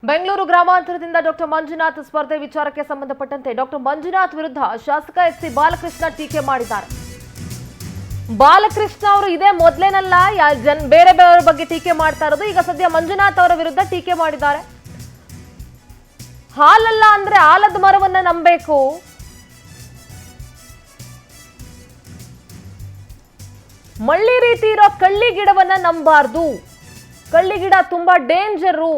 Bengaluru ಗ್ರಾಮಾಂತರದಿಂದ doctor Manjunath ಸ್ಪರ್ಧೆ ವಿಚಾರಕ್ಕೆ ಸಂಬಂಧಪಟ್ಟಂತೆ ಡಾಕ್ಟರ್ ಮಂಜುನಾಥ್ ವಿರುದ್ಧ ಶಾಸಕ ಎಸ್.ಸಿ. ಬಾಲಕೃಷ್ಣ ಟೀಕೆ ಮಾಡಿದ್ದಾರೆ. ಬಾಲಕೃಷ್ಣ ಅವರು ಇದೇ ಮೊದಲೇನಲ್ಲ ಬೇರೆ ಬೇರೆಯವರ ಬಗ್ಗೆ ಟೀಕೆ ಮಾಡ್ತಾ ಇರೋದು. ಈಗ ಸದ್ಯ ಮಂಜುನಾಥ್ ಅವರ ವಿರುದ್ಧ ಟೀಕೆ ಮಾಡಿದ್ದಾರೆ. ಹಾಲಲ್ಲ ಅಂದ್ರೆ ಆಲದ ಮರವನ್ನ ನಂಬಬೇಕು, ಮಳ್ಳಿ ರೀತಿ ಇರೋ ಕಳ್ಳಿ ಗಿಡವನ್ನ ನಂಬಾರ್ದು, ಕಳ್ಳಿ ಗಿಡ ತುಂಬಾ ಡೇಂಜರು,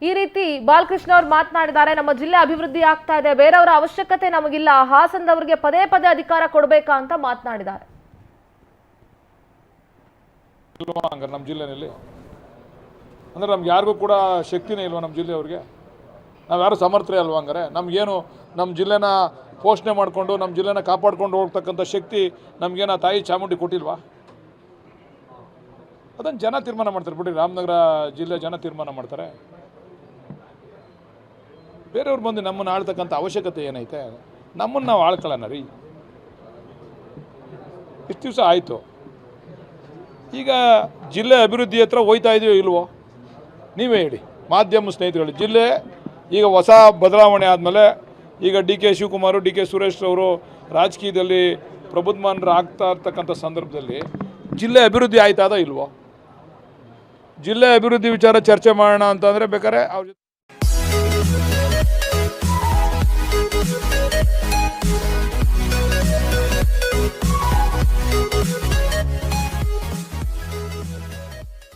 ಈ ರೀತಿ ಬಾಲಕೃಷ್ಣ ಅವರು ಮಾತನಾಡಿದ್ದಾರೆ. ನಮ್ಮ ಜಿಲ್ಲೆ ಅಭಿವೃದ್ಧಿ ಆಗ್ತಾ ಇದೆ, ಬೇರೆಯವರ ಅವಶ್ಯಕತೆ ನಮಗಿಲ್ಲ, ಹಾಸನದವರಿಗೆ ಪದೇ ಪದೇ ಅಧಿಕಾರ ಕೊಡಬೇಕಾ ಅಂತ ಮಾತನಾಡಿದ್ದಾರೆ. ನಮ್ಮ ಜಿಲ್ಲೆನಲ್ಲಿ ಅಂದ್ರೆ ನಮ್ಗೆ ಯಾರಿಗೂ ಕೂಡ ಶಕ್ತಿನೇ ಇಲ್ವಾ? ನಮ್ಮ ಜಿಲ್ಲೆಯವ್ರಿಗೆ ನಾವು ಯಾರು ಸಮರ್ಥರೇ ಅಲ್ವಾ? ಹಂಗಾರೆ ನಮಗೇನು ನಮ್ಮ ಜಿಲ್ಲೆನ ಪೋಷಣೆ ಮಾಡಿಕೊಂಡು ನಮ್ಮ ಜಿಲ್ಲೆನ ಕಾಪಾಡ್ಕೊಂಡು ಹೋಗ್ತಕ್ಕಂಥ ಶಕ್ತಿ ನಮಗೇನ ತಾಯಿ ಚಾಮುಂಡಿ ಕೊಟ್ಟಿಲ್ವಾ? ಅದನ್ನು ಜನ ತೀರ್ಮಾನ ಮಾಡ್ತಾರೆ ಬಿಡಿ. ರಾಮನಗರ ಜಿಲ್ಲೆ ಜನ ತೀರ್ಮಾನ ಮಾಡ್ತಾರೆ. ಬೇರೆಯವ್ರು ಬಂದು ನಮ್ಮನ್ನು ಆಳ್ತಕ್ಕಂಥ ಅವಶ್ಯಕತೆ ಏನೈತೆ? ನಮ್ಮನ್ನು ನಾವು ಆಳ್ಕೊಳ್ಳೋಣ ರೀ. ಇಷ್ಟು ದಿವಸ ಆಯಿತು, ಈಗ ಜಿಲ್ಲೆ ಅಭಿವೃದ್ಧಿ ಹತ್ರ ಹೋಯ್ತಾ ಇದೆಯೋ ಇಲ್ವೋ ನೀವೇ ಹೇಳಿ. ಮಾಧ್ಯಮ ಸ್ನೇಹಿತರುಗಳು, ಜಿಲ್ಲೆ ಈಗ ಹೊಸ ಬದಲಾವಣೆ ಆದಮೇಲೆ ಈಗ ಡಿ.ಕೆ. ಶಿವಕುಮಾರ್, ಡಿ.ಕೆ. ಸುರೇಶ್ ಅವರು ರಾಜಕೀಯದಲ್ಲಿ ಪ್ರಬುದ್ಧಮಾನರು ಆಗ್ತಾ ಇರ್ತಕ್ಕಂಥ ಸಂದರ್ಭದಲ್ಲಿ ಜಿಲ್ಲೆ ಅಭಿವೃದ್ಧಿ ಆಯ್ತಾದ ಇಲ್ವೋ? ಜಿಲ್ಲೆ ಅಭಿವೃದ್ಧಿ ವಿಚಾರ ಚರ್ಚೆ ಮಾಡೋಣ ಅಂತಂದರೆ ಬೇಕಾದ್ರೆ ಅವ್ರ